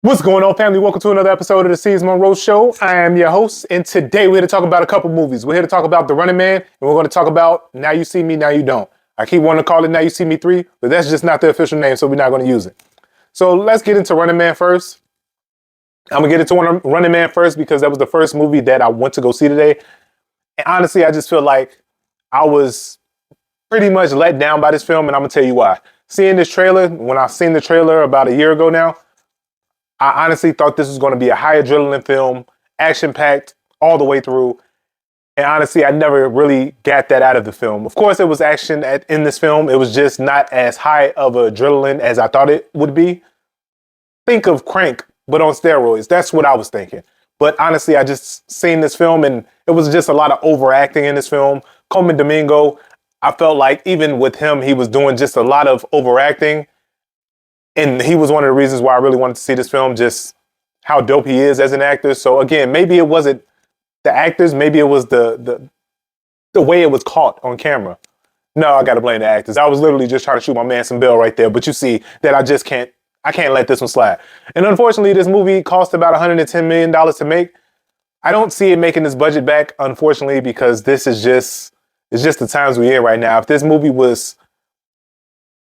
What's going on, family? Welcome to another episode of the Seez Monroe Show. I am your host, and today we're here to talk about a couple movies. We're here to talk about The Running Man, and we're going to talk about Now You See Me, Now You Don't. I keep wanting to call it Now You See Me 3, but that's just not the official name, so we're not going to use it. So let's get into Running Man first. I'm going to get into Running Man first because that was the first movie that I went to go see today. And honestly, I just feel like I was pretty much let down by this film, and I'm going to tell you why. Seeing this trailer, when I seen the trailer about a year ago now, I honestly thought this was going to be a high adrenaline film, action-packed all the way through. And honestly, I never really got that out of the film. Of course, there was action in this film. It was just not as high of adrenaline as I thought it would be. Think of Crank, but on steroids. That's what I was thinking. But honestly, I just seen this film, and it was just a lot of overacting in this film. Coleman Domingo, I felt like even with him, he was doing just a lot of overacting. And he was one of the reasons why I really wanted to see this film, just how dope he is as an actor. So again, maybe it wasn't the actors, maybe it was the way it was caught on camera. No, I gotta blame the actors. I was literally just trying to shoot my man some bill right there, but you see that I can't let this one slide. And unfortunately, this movie cost about $110 million to make. I don't see it making this budget back, unfortunately, because it's just the times we're in right now. If this movie was,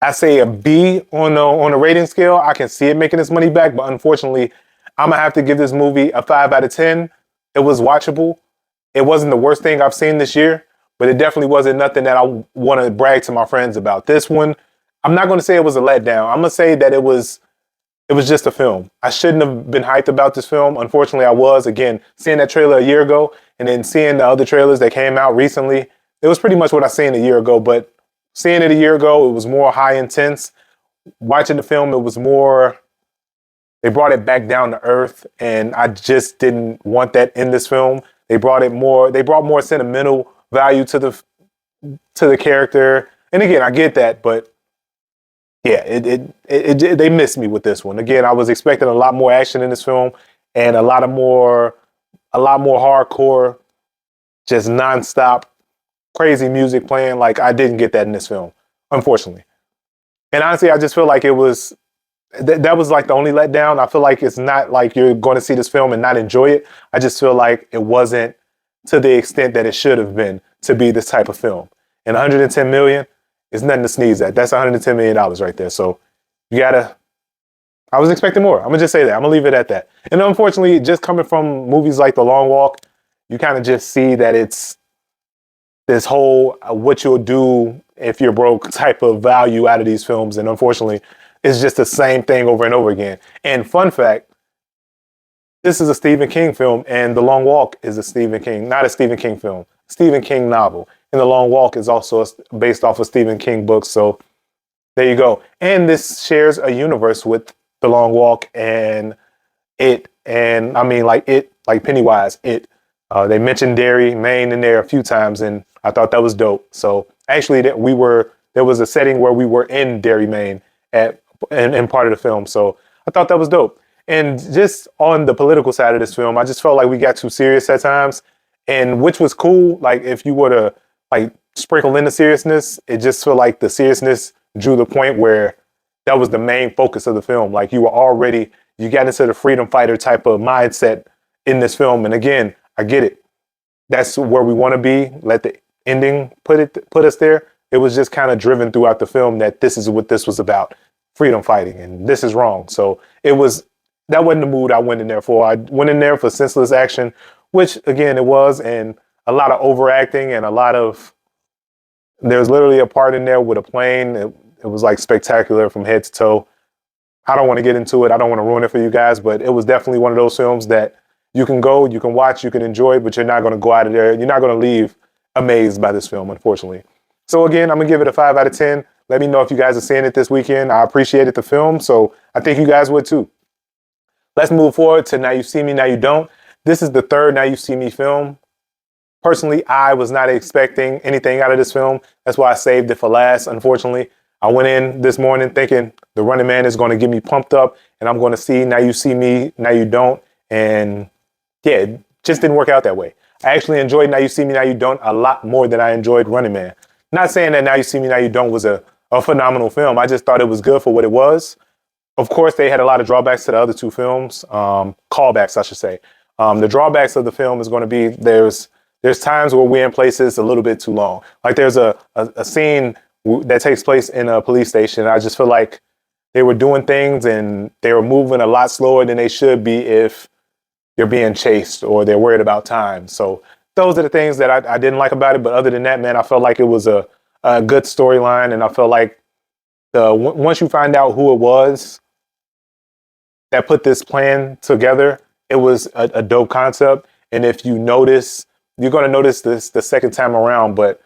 I say, a B on a rating scale, I can see it making its money back. But unfortunately, I'm gonna have to give this movie a 5 out of 10. It was watchable. It wasn't the worst thing I've seen this year, but it definitely wasn't nothing that I want to brag to my friends about. This one, I'm not going to say it was a letdown. I'm gonna say that it was just a film. I shouldn't have been hyped about this film. Unfortunately, I was. Again, seeing that trailer a year ago and then seeing the other trailers that came out recently, it was pretty much what I seen a year ago. But seeing it a year ago, it was more high intense. Watching the film, it was more, they brought it back down to earth, and I just didn't want that in this film. They brought more sentimental value to the character. And again, I get that, but yeah, they missed me with this one. Again, I was expecting a lot more action in this film and a lot more hardcore, just nonstop crazy music playing. Like, I didn't get that in this film, unfortunately. And honestly, I just feel like it was, that was like the only letdown. I feel like it's not like you're going to see this film and not enjoy it. I just feel like it wasn't to the extent that it should have been to be this type of film. And 110 million is nothing to sneeze at. That's $110 million right there. So I was expecting more. I'm gonna just say that. I'm gonna leave it at that. And unfortunately, just coming from movies like The Long Walk, you kind of just see that it's this whole what you'll do if you're broke type of value out of these films. And unfortunately, it's just the same thing over and over again. And fun fact, this is a Stephen King film, and The Long Walk is not a Stephen King film, Stephen King novel. And The Long Walk is also based off of Stephen King books. So there you go. And this shares a universe with The Long Walk and It. And I mean, like Pennywise, It. They mentioned Derry, Maine in there a few times, and I thought that was dope. So actually, there was a setting where we were in Derry, Maine in part of the film. So I thought that was dope. And just on the political side of this film, I just felt like we got too serious at times, and which was cool. Like, if you were to like sprinkle in the seriousness, it just felt like the seriousness drew the point where that was the main focus of the film. Like, you got into the freedom fighter type of mindset in this film. And again, I get it. That's where we want to be. Let the ending put us there. It was just kind of driven throughout the film that this is what this was about. Freedom fighting, and this is wrong. So that wasn't the mood I went in there for. I went in there for senseless action, which again it was, and a lot of overacting and there's literally a part in there with a plane. It was like spectacular from head to toe. I don't want to get into it. I don't want to ruin it for you guys, but it was definitely one of those films that you can go, you can watch, you can enjoy, but you're not going to go out of there. You're not going to leave amazed by this film, unfortunately. So again, I'm going to give it a 5 out of 10. Let me know if you guys are seeing it this weekend. I appreciated the film, so I think you guys would too. Let's move forward to Now You See Me, Now You Don't. This is the third Now You See Me film. Personally, I was not expecting anything out of this film. That's why I saved it for last, unfortunately. I went in this morning thinking The Running Man is going to get me pumped up, and I'm going to see Now You See Me, Now You Don't. And yeah, it just didn't work out that way. I actually enjoyed Now You See Me, Now You Don't a lot more than I enjoyed Running Man. Not saying that Now You See Me, Now You Don't was a phenomenal film. I just thought it was good for what it was. Of course, they had a lot of drawbacks to the other two films, callbacks, I should say. The drawbacks of the film is going to be there's times where we're in places a little bit too long. Like there's a scene that takes place in a police station. I just feel like they were doing things and they were moving a lot slower than they should be if they're being chased or they're worried about time. So those are the things that I didn't like about it. But other than that, man, I felt like it was a good storyline, and I felt like once you find out who it was that put this plan together, it was a dope concept. And if you notice, you're going to notice this the second time around, but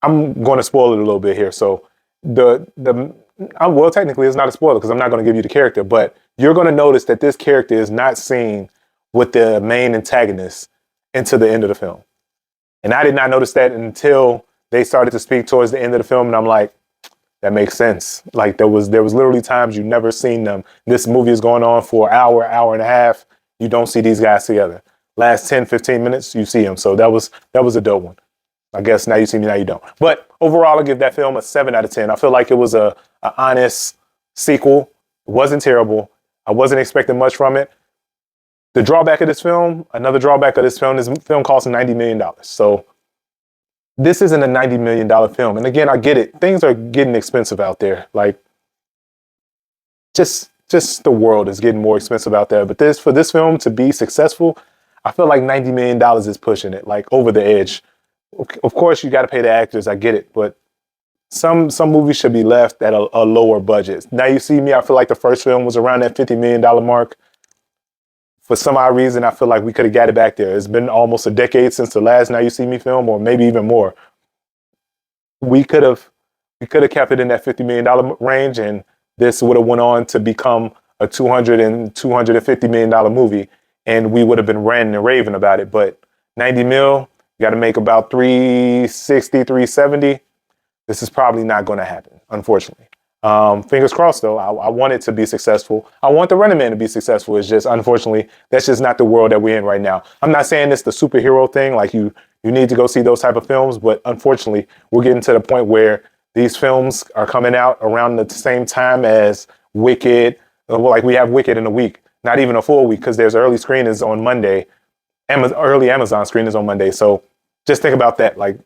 I'm going to spoil it a little bit here. So well, technically it's not a spoiler because I'm not going to give you the character, but you're going to notice that this character is not seen with the main antagonist until the end of the film. And I did not notice that until they started to speak towards the end of the film. And I'm like, that makes sense. Like there was literally times you never seen them. This movie is going on for an hour and a half. You don't see these guys together. Last 10, 15 minutes, you see them. So that was a dope one. I guess now you see me, now you don't. But overall, I'll give that film a 7 out of 10. I feel like it was a honest sequel. It wasn't terrible. I wasn't expecting much from it. The drawback of this film, another drawback of this film is the film costs $90 million. So this isn't a $90 million film. And again, I get it. Things are getting expensive out there. Like just the world is getting more expensive out there. But for this film to be successful, I feel like $90 million is pushing it like over the edge. Of course, you got to pay the actors. I get it. But some movies should be left at a lower budget. Now You See Me, I feel like the first film was around that $50 million mark. For some odd reason, I feel like we could have got it back there. It's been almost a decade since the last Now You See Me film, or maybe even more. We could have kept it in that $50 million range, and this would have went on to become a $250 million movie, and we would have been ranting and raving about it. But 90 mil, you got to make about 360, 370. This is probably not going to happen, unfortunately. Fingers crossed, though. I want it to be successful. I want The Running Man to be successful. It's just, unfortunately, that's just not the world that we're in right now. I'm not saying it's the superhero thing, like you need to go see those type of films, but unfortunately, we're getting to the point where these films are coming out around the same time as Wicked. Like we have Wicked in a week, not even a full week, because there's early screenings on Monday. Early Amazon screenings on Monday. So just think about that. Like,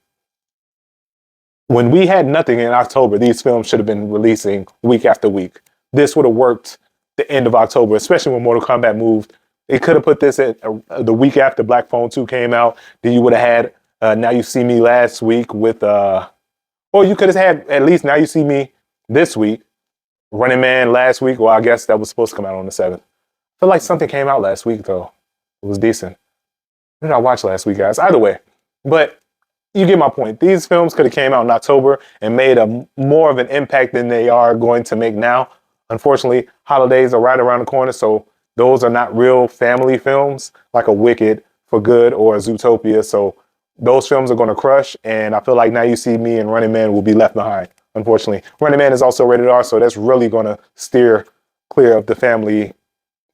when we had nothing in October, these films should have been releasing week after week. This would have worked the end of October, especially when Mortal Kombat moved. It could have put this at the week after Black Phone 2 came out. Then you would have had Now You See Me last week with, or you could have had at least Now You See Me this week, Running Man last week. Well, I guess that was supposed to come out on the 7th. I feel like something came out last week, though. It was decent. What did I watch last week, guys? Either way. But you get my point. These films could have came out in October and made more of an impact than they are going to make now. Unfortunately, holidays are right around the corner, so those are not real family films like a Wicked, For Good, or a Zootopia. So those films are going to crush, and I feel like Now You See Me and Running Man will be left behind, unfortunately. Running Man is also rated R, so that's really going to steer clear of the family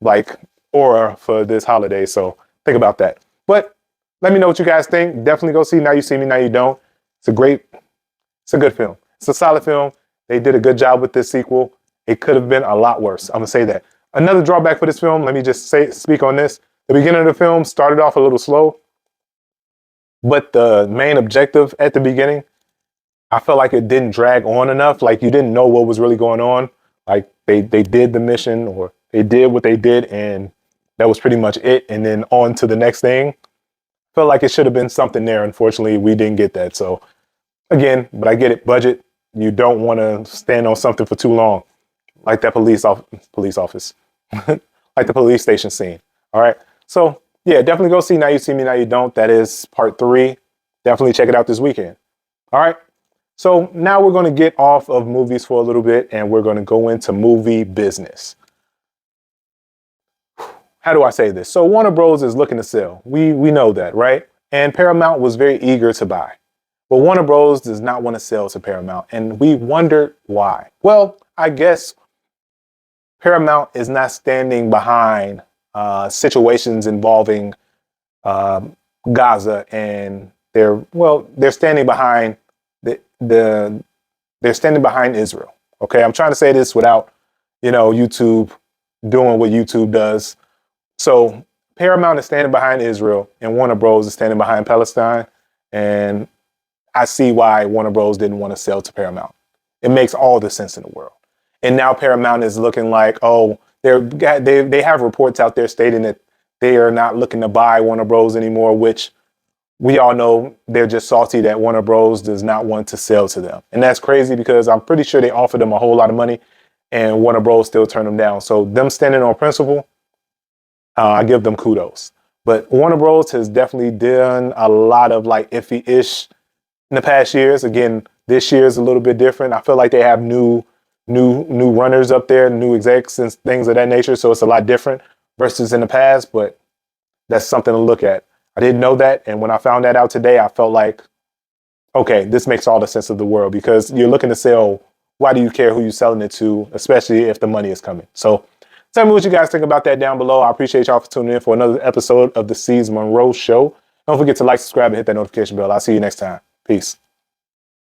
like aura for this holiday. So think about that. But let me know what you guys think. Definitely go see Now You See Me, Now You Don't. It's a good film. It's a solid film. They did a good job with this sequel. It could have been a lot worse. I'm gonna say that. Another drawback for this film, let me just speak on this. The beginning of the film started off a little slow, but the main objective at the beginning, I felt like it didn't drag on enough. Like you didn't know what was really going on. Like they did the mission, or they did what they did, and that was pretty much it. And then on to the next thing. Felt like it should have been something there. Unfortunately, we didn't get that. So again, but I get it. Budget. You don't want to stand on something for too long, like that police office, like the police station scene. All right. So yeah, definitely go see Now You See Me, Now You Don't. That is part 3. Definitely check it out this weekend. All right. So now we're going to get off of movies for a little bit, and we're going to go into movie business. How do I say this? So Warner Bros. Is looking to sell. We know that, right? And Paramount was very eager to buy. But Warner Bros. Does not want to sell to Paramount. And we wondered why. Well, I guess Paramount is not standing behind situations involving Gaza, and they're standing behind they're standing behind Israel. Okay, I'm trying to say this without, YouTube doing what YouTube does. So Paramount is standing behind Israel and Warner Bros. Is standing behind Palestine. And I see why Warner Bros. Didn't want to sell to Paramount. It makes all the sense in the world. And now Paramount is looking like, oh, they have reports out there stating that they are not looking to buy Warner Bros. Anymore, which we all know they're just salty that Warner Bros. Does not want to sell to them. And that's crazy because I'm pretty sure they offered them a whole lot of money and Warner Bros. Still turned them down. So them standing on principle, I give them kudos. But Warner Bros. Has definitely done a lot of like iffy-ish in the past years. Again, this year is a little bit different. I feel like they have new runners up there, new execs and things of that nature. So it's a lot different versus in the past, but that's something to look at. I didn't know that. And when I found that out today, I felt like, okay, this makes all the sense of the world because you're looking to sell. Why do you care who you're selling it to, especially if the money is coming? So tell me what you guys think about that down below. I appreciate y'all for tuning in for another episode of the Seez Monroe Show. Don't forget to like, subscribe, and hit that notification bell. I'll see you next time. Peace.